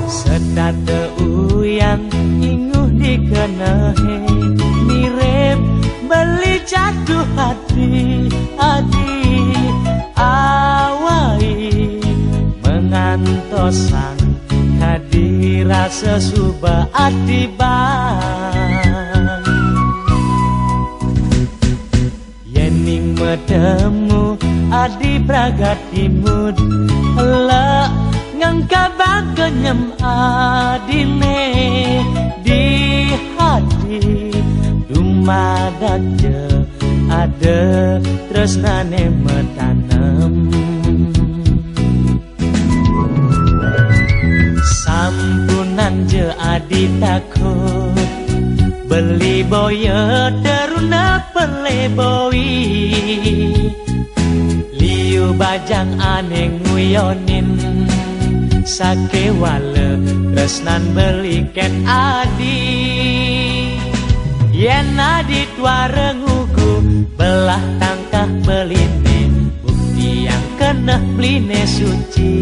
Sedate uyang inguh dikenehe mirip beli jatuh hati adi awai mengantosan hadira sesuba adibang yening medemu adi bragat timud elak ngangkabang kenyem adine di hati dumadak je ada tresnane metanem sampunan je adi takut beli boya teruna peleboi liu bajang aneh nguyonin sake wale tresnan beliken adi yen adi tuare ngugu belah tangkah beline bukti yang kena beline suci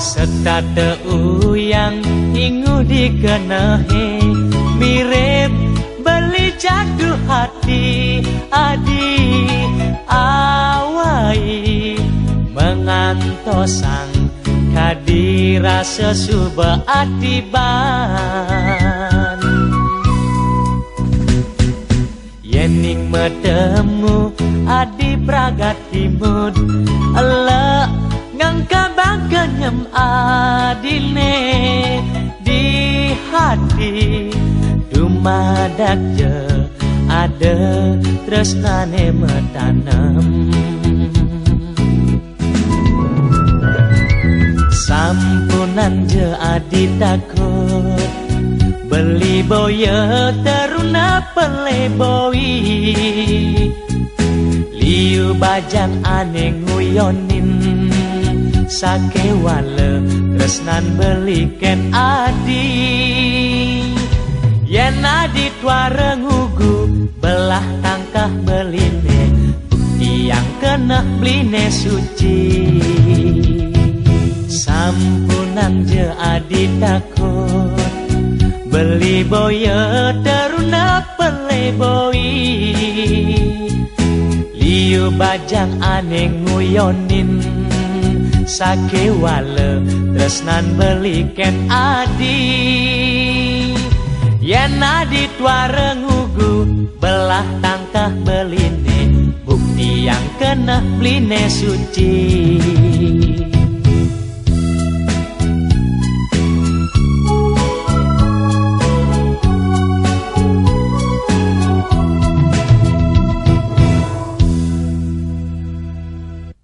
Sedate uyang inguh dikenehe mirip beli jatuh hati adi awai mengantosang kadira sesuba adiban yening medemu adi bragat timud elak ngangkabang kenyem adine di hati dumadak je ada tresnane metanem sampunan je adi takut beli boya teruna peleboi liu bajang aneh nguyonin sake wale tresnan beliken adi yen adi tuare ngugu belah tangkah beline bukti yang kena beline suci sampunan je adi takut beli boya teruna peleboi liu bajang aneh nguyonin sake wale tresnan beliken adi yen adi tuare ngugu belah tangkah beline bukti yang kena beline suci